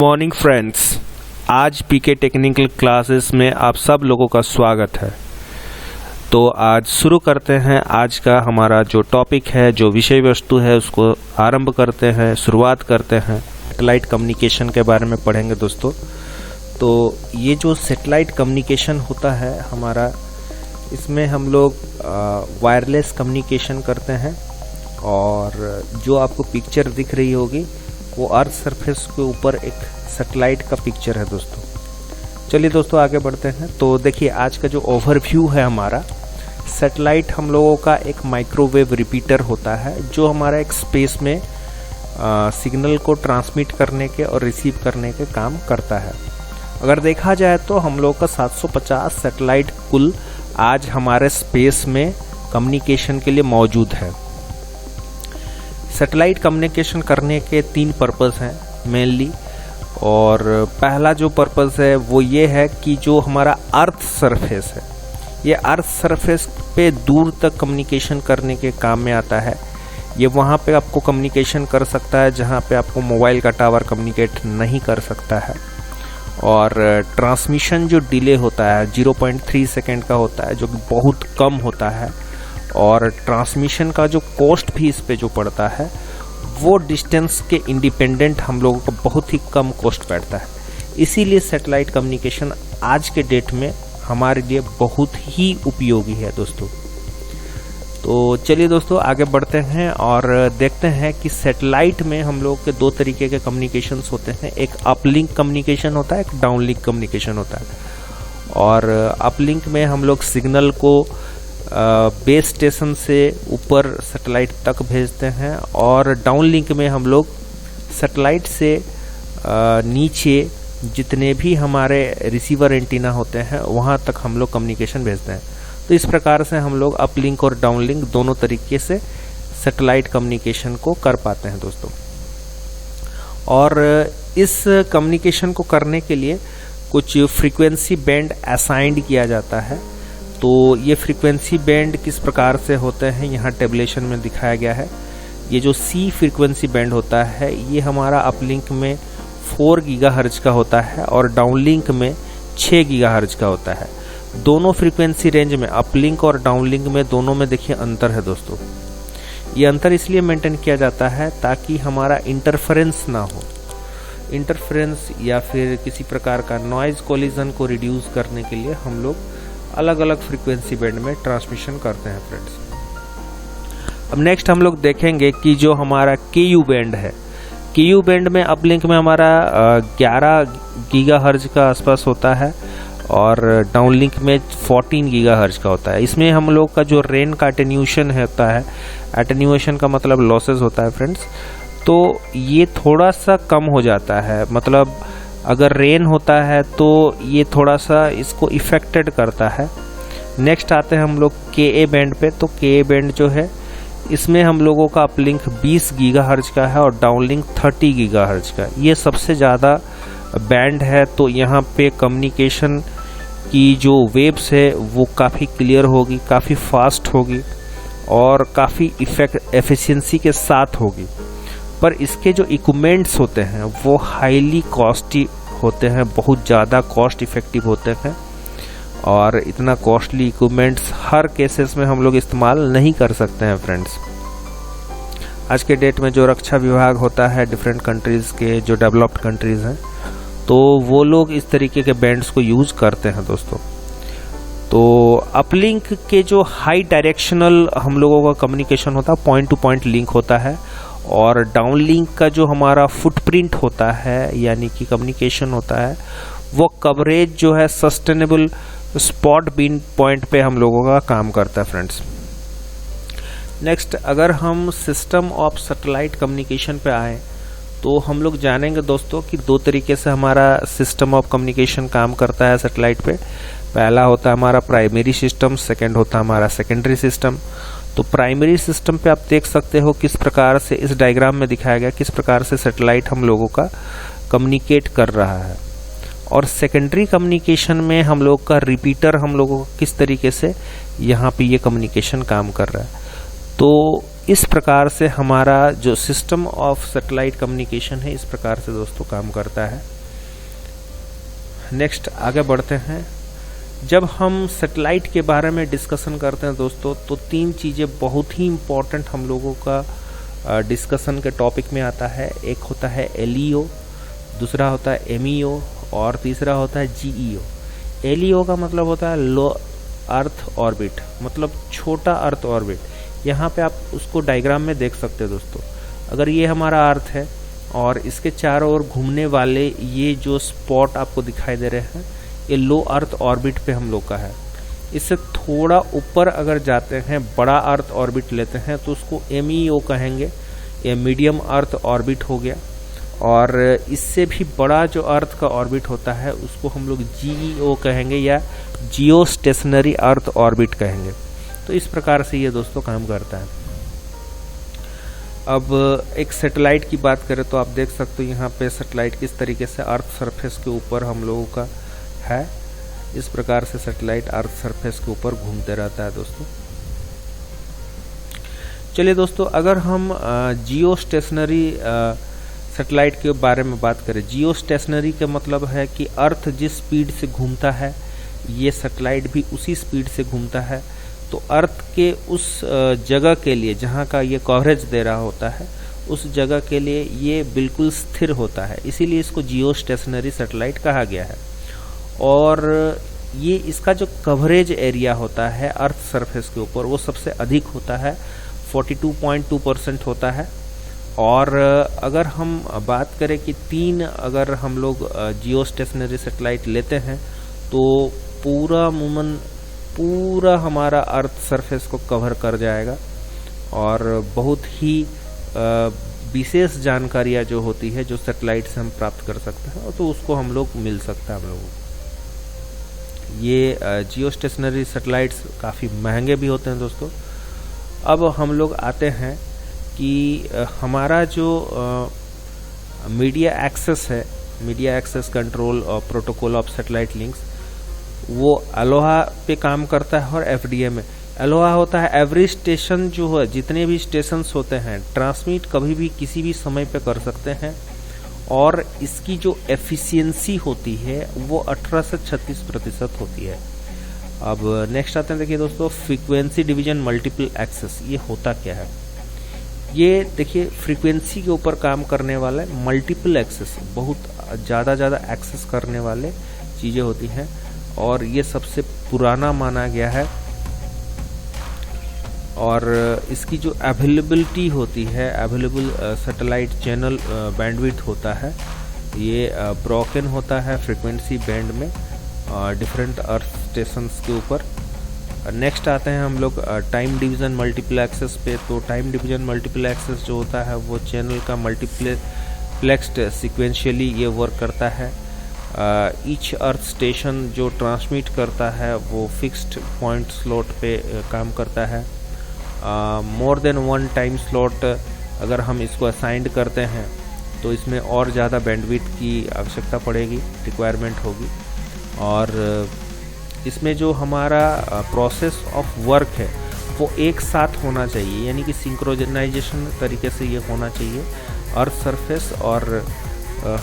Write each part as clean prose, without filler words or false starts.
Morning friends, आज पीके technical classes में आप सब लोगों का स्वागत है। तो आज शुरू करते हैं। आज का हमारा जो टॉपिक है, जो विषय वस्तु है, उसको आरंभ करते हैं, शुरुआत करते हैं। सैटेलाइट कम्युनिकेशन के बारे में पढ़ेंगे दोस्तों। तो ये जो सैटेलाइट कम्युनिकेशन होता है हमारा, इसमें हम लोग वायरलेस कम्युनिकेशन करते हैं। और जो आपको पिक्चर दिख रही होगी वो अर्थ सरफेस के ऊपर एक सैटेलाइट का पिक्चर है दोस्तों। चलिए दोस्तों आगे बढ़ते हैं। तो देखिए, आज का जो ओवरव्यू है हमारा, सैटेलाइट हम लोगों का एक माइक्रोवेव रिपीटर होता है जो हमारा एक स्पेस में सिग्नल को ट्रांसमिट करने के और रिसीव करने के काम करता है। अगर देखा जाए तो हम लोग का 750 सैटेलाइट कुल आज हमारे स्पेस में कम्युनिकेशन के लिए मौजूद है। सैटेलाइट कम्युनिकेशन करने के 3 पर्पस हैं मेनली। और पहला जो पर्पस है वो ये है कि जो हमारा अर्थ सरफेस है, ये अर्थ सरफेस पे दूर तक कम्युनिकेशन करने के काम में आता है। ये वहाँ पे आपको कम्युनिकेशन कर सकता है जहाँ पे आपको मोबाइल का टावर कम्युनिकेट नहीं कर सकता है। और ट्रांसमिशन जो डिले होता है 0.3 सेकेंड का होता है, जो कि बहुत कम होता है। और ट्रांसमिशन का जो कॉस्ट भी इस पे जो पड़ता है वो डिस्टेंस के इंडिपेंडेंट हम लोगों को बहुत ही कम कॉस्ट बैठता है। इसीलिए सैटेलाइट कम्युनिकेशन आज के डेट में हमारे लिए बहुत ही उपयोगी है दोस्तों। तो चलिए दोस्तों आगे बढ़ते हैं और देखते हैं कि सैटेलाइट में हम लोग के 2 तरीके के कम्युनिकेशंस होते हैं। एक अपलिंक कम्युनिकेशन होता है, एक डाउनलिंक कम्युनिकेशन होता है। और अपलिंक में हम लोग सिग्नल को बेस स्टेशन से ऊपर सैटेलाइट तक भेजते हैं। और डाउनलिंक में हम लोग सैटेलाइट से नीचे जितने भी हमारे रिसीवर एंटीना होते हैं वहाँ तक हम लोग कम्युनिकेशन भेजते हैं। तो इस प्रकार से हम लोग अपलिंक और डाउनलिंक दोनों तरीके से सैटेलाइट कम्युनिकेशन को कर पाते हैं दोस्तों। और इस कम्युनिकेशन को करने के लिए कुछ फ्रीक्वेंसी बैंड असाइंड किया जाता है। तो ये फ्रीक्वेंसी बैंड किस प्रकार से होते हैं यहाँ टेबलेशन में दिखाया गया है। ये जो C फ्रीक्वेंसी बैंड होता है ये हमारा अपलिंक में 4 गीगाहर्ट्ज का होता है और डाउनलिंक में 6 गीगाहर्ट्ज का होता है। दोनों फ्रीक्वेंसी रेंज में, अपलिंक और डाउनलिंक में, दोनों में देखिए अंतर है दोस्तों। ये अंतर इसलिए मेंटेन किया जाता है ताकि हमारा इंटरफेरेंस ना हो। इंटरफेरेंस या फिर किसी प्रकार का नॉइज कोलिजन को रिड्यूस करने के लिए हम लोग अलग अलग फ्रीक्वेंसी बैंड में ट्रांसमिशन करते हैं फ्रेंड्स। अब नेक्स्ट हम लोग देखेंगे कि जो हमारा KU बैंड है, KU बैंड में अपलिंक में हमारा 11 गीगाहर्ट्ज का आसपास होता है और डाउनलिंक में 14 गीगाहर्ट्ज का होता है। इसमें हम लोग का जो रेन का एटेन्यूएशन होता है, एटेन्यूएशन का मतलब लॉसेस होता है फ्रेंड्स, तो ये थोड़ा सा कम हो जाता है। मतलब अगर रेन होता है तो ये थोड़ा सा इसको इफेक्टेड करता है। नेक्स्ट आते हैं हम लोग KA बैंड पे। तो KA बैंड जो है इसमें हम लोगों का अपलिंक 20 गीगाहर्ट्ज का है और डाउनलिंक 30 गीगाहर्ट्ज का। ये सबसे ज़्यादा बैंड है। तो यहाँ पे कम्युनिकेशन की जो वेव्स है वो काफ़ी क्लियर होगी, काफ़ी फास्ट होगी और काफ़ी एफिशिएंसी के साथ होगी। पर इसके जो इक्विपमेंट्स होते हैं वो हाईली कॉस्टली होते हैं, बहुत ज़्यादा कॉस्ट इफेक्टिव होते हैं। और इतना कॉस्टली इक्विपमेंट्स हर केसेस में हम लोग इस्तेमाल नहीं कर सकते हैं फ्रेंड्स। आज के डेट में जो रक्षा विभाग होता है डिफरेंट कंट्रीज़ के, जो डेवलप्ड कंट्रीज़ हैं, तो वो लोग इस तरीके के बैंड्स को यूज़ करते हैं दोस्तों। तो अपलिंक के जो हाई डायरेक्शनल हम लोगों का कम्युनिकेशन होता है, पॉइंट टू पॉइंट लिंक होता है। और डाउनलिंक का जो हमारा फुटप्रिंट होता है, यानी कि कम्युनिकेशन होता है, वो कवरेज जो है सस्टेनेबल स्पॉट बीन पॉइंट पे हम लोगों का काम करता है फ्रेंड्स। नेक्स्ट, अगर हम सिस्टम ऑफ सैटेलाइट कम्युनिकेशन पे आए तो हम लोग जानेंगे दोस्तों कि 2 तरीके से हमारा सिस्टम ऑफ कम्युनिकेशन काम करता है सैटेलाइट पे। पहला होता है हमारा प्राइमरी सिस्टम, सेकेंड होता है हमारा सेकेंडरी सिस्टम। तो प्राइमरी सिस्टम पे आप देख सकते हो किस प्रकार से इस डायग्राम में दिखाया गया, किस प्रकार से सैटेलाइट हम लोगों का कम्युनिकेट कर रहा है। और सेकेंडरी कम्युनिकेशन में हम लोग का रिपीटर हम लोगों को किस तरीके से यहाँ पे ये कम्युनिकेशन काम कर रहा है। तो इस प्रकार से हमारा जो सिस्टम ऑफ सैटेलाइट कम्युनिकेशन है इस प्रकार से दोस्तों काम करता है। नेक्स्ट आगे बढ़ते हैं। जब हम सैटेलाइट के बारे में डिस्कशन करते हैं दोस्तों, तो 3 चीज़ें बहुत ही इम्पोर्टेंट हम लोगों का डिस्कशन के टॉपिक में आता है। एक होता है LEO, दूसरा होता है MEO और तीसरा होता है GEO। LEO का मतलब होता है लो अर्थ ऑर्बिट, मतलब छोटा अर्थ ऑर्बिट। यहाँ पे आप उसको डायग्राम में देख सकते हैं दोस्तों। अगर ये हमारा अर्थ है और इसके चारों ओर घूमने वाले ये जो स्पॉट आपको दिखाई दे रहे हैं, ये लो अर्थ ऑर्बिट पे हम लोग का है। इससे थोड़ा ऊपर अगर जाते हैं, बड़ा अर्थ ऑर्बिट लेते हैं, तो उसको MEO कहेंगे। ये मीडियम अर्थ ऑर्बिट हो गया। और इससे भी बड़ा जो अर्थ का ऑर्बिट होता है उसको हम लोग GEO कहेंगे या जियो स्टेशनरी अर्थ ऑर्बिट कहेंगे। तो इस प्रकार से ये दोस्तों काम करता है। अब एक सैटेलाइट की बात करें तो आप देख सकते हो यहाँ पे सैटेलाइट किस तरीके से अर्थ सरफेस के ऊपर हम लोगों का है। इस प्रकार से सैटेलाइट अर्थ सरफेस के ऊपर घूमते रहता है दोस्तों। चलिए दोस्तों, अगर हम जियो स्टेशनरी सैटेलाइट के बारे में बात करें, जियो स्टेशनरी का मतलब है कि अर्थ जिस स्पीड से घूमता है ये सैटेलाइट भी उसी स्पीड से घूमता है। तो अर्थ के उस जगह के लिए जहाँ का ये कवरेज दे रहा होता है, उस जगह के लिए ये बिल्कुल स्थिर होता है, इसीलिए इसको जियो स्टेशनरी सैटेलाइट कहा गया है। और ये इसका जो कवरेज एरिया होता है अर्थ सरफेस के ऊपर वो सबसे अधिक होता है, 42.2% होता है। और अगर हम बात करें कि 3 अगर हम लोग जियो स्टेशनरी सैटेलाइट लेते हैं तो पूरा हमारा अर्थ सरफेस को कवर कर जाएगा और बहुत ही विशेष जानकारियाँ जो होती है जो सैटेलाइट से हम प्राप्त कर सकते हैं तो उसको हम लोग मिल सकता है हम लोगों को। ये जियो स्टेशनरी सैटेलाइट्स काफ़ी महंगे भी होते हैं दोस्तों। अब हम लोग आते हैं कि हमारा जो मीडिया एक्सेस है, मीडिया एक्सेस कंट्रोल और प्रोटोकॉल ऑफ सैटेलाइट लिंक्स, वो अलोहा पे काम करता है और FDA में। अलोहा होता है एवरी स्टेशन जो है, जितने भी स्टेशंस होते हैं ट्रांसमिट कभी भी किसी भी समय पे कर सकते हैं। और इसकी जो एफिशिएंसी होती है वो 18 से 36% होती है। अब नेक्स्ट आते हैं, देखिए दोस्तों, फ्रीक्वेंसी डिवीजन मल्टीपल एक्सेस। ये होता क्या है? ये देखिए फ्रीक्वेंसी के ऊपर काम करने वाला मल्टीपल एक्सेस, बहुत ज़्यादा एक्सेस करने वाले चीज़ें होती हैं और ये सबसे पुराना माना गया है। और इसकी जो अवेलेबिलिटी होती है, अवेलेबल सैटेलाइट चैनल बैंडविड्थ होता है, ये ब्रोकन होता है फ्रीक्वेंसी बैंड में डिफरेंट अर्थ स्टेशंस के ऊपर। नेक्स्ट आते हैं हम लोग टाइम डिवीज़न मल्टीपल एक्सेस पे। तो टाइम डिवीज़न मल्टीपल एक्सेस जो होता है वो चैनल का मल्टीप्लेक्स्ड सिक्वेंशियली ये वर्क करता है। ईच अर्थ स्टेशन जो ट्रांसमिट करता है वो फिक्स्ड पॉइंट स्लॉट पे काम करता है। मोर देन 1 टाइम स्लॉट अगर हम इसको असाइंड करते हैं तो इसमें और ज़्यादा बैंडविड्थ की आवश्यकता पड़ेगी, रिक्वायरमेंट होगी। और इसमें जो हमारा प्रोसेस ऑफ वर्क है वो एक साथ होना चाहिए, यानी कि सिंक्रोनाइजेशन तरीके से ये होना चाहिए अर्थ सरफेस और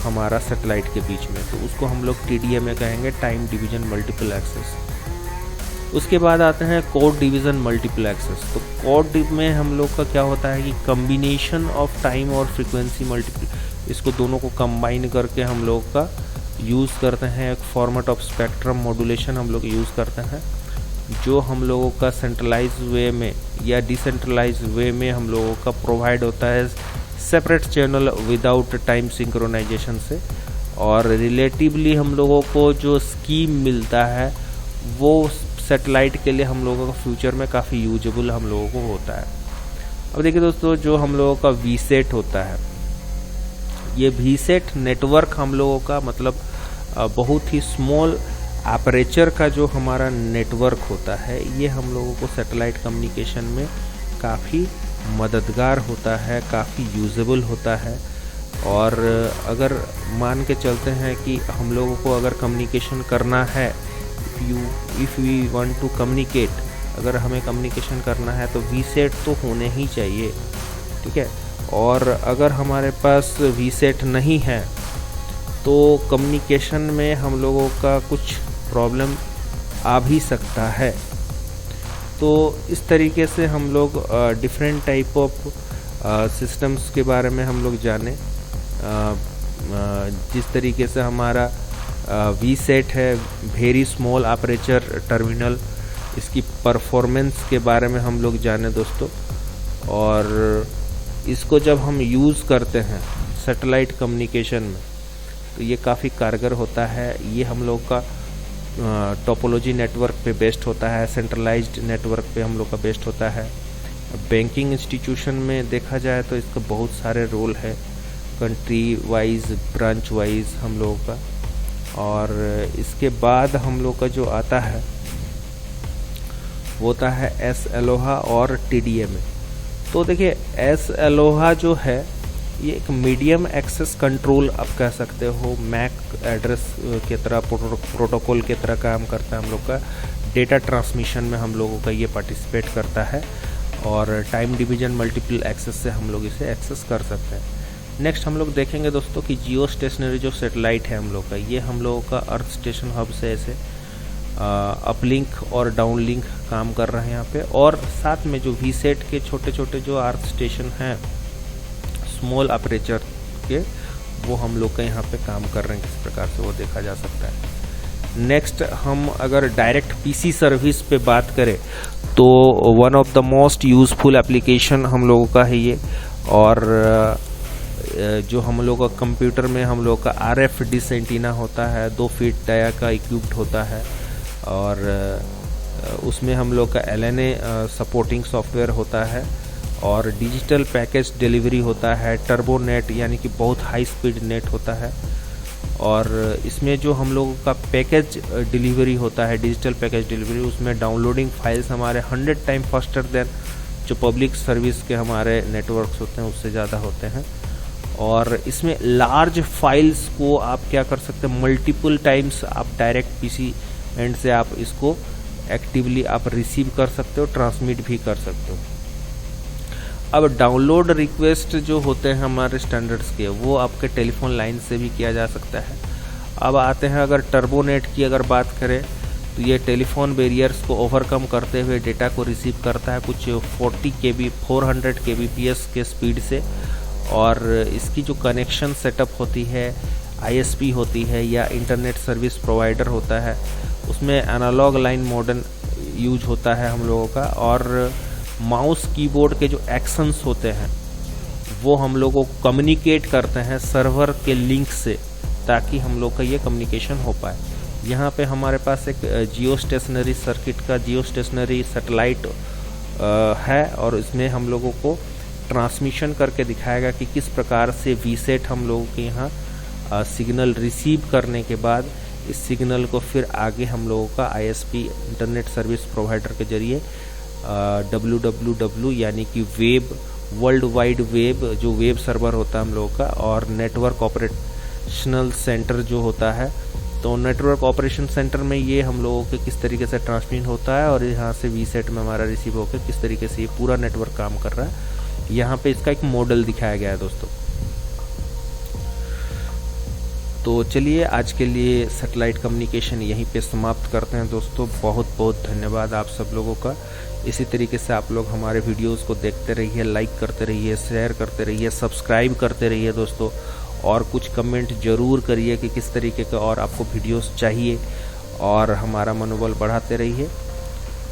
हमारा सैटेलाइट के बीच में। तो उसको हम लोग TDM में कहेंगे, टाइम डिवीज़न मल्टीपल एक्सेस। उसके बाद आते हैं कोड डिवीज़न मल्टीपल एक्सेस। तो कोड में हम लोग का क्या होता है कि कम्बिनेशन ऑफ टाइम और फ्रीक्वेंसी मल्टीपल, इसको दोनों को कंबाइन करके हम लोग का यूज़ करते हैं। एक फॉर्मेट ऑफ स्पेक्ट्रम मॉड्यूलेशन हम लोग यूज़ करते हैं, जो हम लोगों का सेंट्रलाइज वे में या डिसेंट्रलाइज वे में हम लोगों का प्रोवाइड होता है separate channel without time synchronisation से। और रिलेटिवली हम लोगों को जो स्कीम मिलता है वो सैटेलाइट के लिए हम लोगों का फ्यूचर में काफ़ी यूजेबल हम लोगों को होता है। अब देखिए दोस्तों, जो हम लोगों का VSAT होता है, ये VSAT नेटवर्क हम लोगों का मतलब बहुत ही स्मॉल एपरेचर का जो हमारा नेटवर्क होता है, ये हम लोगों को सैटेलाइट कम्युनिकेशन में काफ़ी मददगार होता है, काफ़ी यूजेबल होता है। और अगर मान के चलते हैं कि हम लोगों को अगर कम्युनिकेशन करना है, if we want to communicate, अगर हमें कम्युनिकेशन करना है तो वीसेट तो होने ही चाहिए, ठीक है। और अगर हमारे पास वीसेट नहीं है तो कम्युनिकेशन में हम लोगों का कुछ प्रॉब्लम आ भी सकता है। तो इस तरीके से हम लोग डिफरेंट टाइप ऑफ सिस्टम्स के बारे में हम लोग जाने। जिस तरीके से हमारा वीसेट है, वेरी स्मॉल अपर्चर टर्मिनल, इसकी परफॉर्मेंस के बारे में हम लोग जाने दोस्तों। और इसको जब हम यूज़ करते हैं सैटेलाइट कम्युनिकेशन में तो ये काफ़ी कारगर होता है। ये हम लोग का टोपोलॉजी नेटवर्क पे बेस्ड होता है, सेंट्रलाइज्ड नेटवर्क पे हम लोग का बेस्ड होता है। बैंकिंग इंस्टीट्यूशन में देखा जाए तो इसका बहुत सारे रोल है, कंट्री वाइज, ब्रांच वाइज हम लोगों का। और इसके बाद हम लोग का जो आता है वो होता है एस एलोहा और TDMA। तो देखिए एस एलोहा जो है ये एक मीडियम एक्सेस कंट्रोल आप कह सकते हो, मैक एड्रेस की तरह, प्रोटोकॉल की तरह काम करता है। हम लोग का डेटा ट्रांसमिशन में हम लोगों का ये पार्टिसिपेट करता है और टाइम डिवीजन मल्टीपल एक्सेस से हम लोग इसे एक्सेस कर सकते हैं। नेक्स्ट हम लोग देखेंगे दोस्तों कि जियो स्टेशनरी जो सैटेलाइट है हम लोग का, ये हम लोगों का अर्थ स्टेशन हब से ऐसे अपलिंक और डाउनलिंक काम कर रहे हैं यहाँ पे। और साथ में जो वीसेट के छोटे छोटे जो अर्थ स्टेशन हैं स्मॉल अपर्चर के, वो हम लोग का यहाँ पे काम कर रहे हैं, किस प्रकार से वो देखा जा सकता है। नेक्स्ट हम अगर डायरेक्ट PC सर्विस पे बात करें तो one of the most useful application हम लोगों का है ये। और जो हम लोग का कंप्यूटर में हम लोग का RF एंटीना होता है, 2 फीट डाया का इक्विप्ड होता है। और उसमें हम लोग का LNA सपोर्टिंग सॉफ्टवेयर होता है और डिजिटल पैकेज डिलीवरी होता है, टर्बो नेट यानी कि बहुत हाई स्पीड नेट होता है। और इसमें जो हम लोगों का पैकेज डिलीवरी होता है, डिजिटल पैकेज डिलीवरी, उसमें डाउनलोडिंग फाइल्स हमारे 100 टाइम फास्टर देन जो पब्लिक सर्विस के हमारे नेटवर्क्स होते हैं उससे ज़्यादा होते हैं। और इसमें लार्ज फाइल्स को आप क्या कर सकते हैं, मल्टीपल टाइम्स आप डायरेक्ट PC एंड से आप इसको एक्टिवली आप रिसीव कर सकते हो, ट्रांसमिट भी कर सकते हो। अब डाउनलोड रिक्वेस्ट जो होते हैं हमारे स्टैंडर्ड्स के, वो आपके टेलीफोन लाइन से भी किया जा सकता है। अब आते हैं अगर टर्बोनेट की अगर बात करें तो ये टेलीफोन बैरियर्स को ओवरकम करते हुए डेटा को रिसीव करता है कुछ 400 kbps के स्पीड से। और इसकी जो कनेक्शन सेटअप होती है, ISP होती है या इंटरनेट सर्विस प्रोवाइडर होता है, उसमें एनालॉग लाइन मॉडर्न यूज होता है हम लोगों का। और माउस कीबोर्ड के जो एक्शंस होते हैं वो हम लोगों को कम्युनिकेट करते हैं सर्वर के लिंक से, ताकि हम लोग का ये कम्युनिकेशन हो पाए। यहाँ पे हमारे पास एक जियो स्टेशनरी सर्किट का जियो स्टेशनरी सैटेलाइट है और इसमें हम लोगों को ट्रांसमिशन करके दिखाएगा कि किस प्रकार से वीसेट हम लोगों के यहाँ सिग्नल रिसीव करने के बाद इस सिग्नल को फिर आगे हम लोगों का ISP इंटरनेट सर्विस प्रोवाइडर के जरिए www यानी कि वेब, वर्ल्ड वाइड वेब जो वेब सर्वर होता है हम लोगों का, और नेटवर्क ऑपरेशनल सेंटर जो होता है, तो नेटवर्क ऑपरेशन सेंटर में ये हम लोगों के किस तरीके से ट्रांसमिट होता है और यहाँ से वीसेट में हमारा रिसीव होकर किस तरीके से ये पूरा नेटवर्क काम कर रहा है, यहाँ पे इसका एक मॉडल दिखाया गया है दोस्तों। तो चलिए आज के लिए सैटेलाइट कम्युनिकेशन यहीं पे समाप्त करते हैं दोस्तों। बहुत बहुत धन्यवाद आप सब लोगों का। इसी तरीके से आप लोग हमारे वीडियोस को देखते रहिए, लाइक करते रहिए, शेयर करते रहिए, सब्सक्राइब करते रहिए दोस्तों। और कुछ कमेंट जरूर करिए कि किस तरीके के और आपको वीडियोस चाहिए, और हमारा मनोबल बढ़ाते रहिए।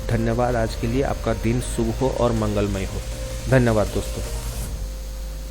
धन्यवाद। आज के लिए आपका दिन शुभ हो और मंगलमय हो। धन्यवाद दोस्तों।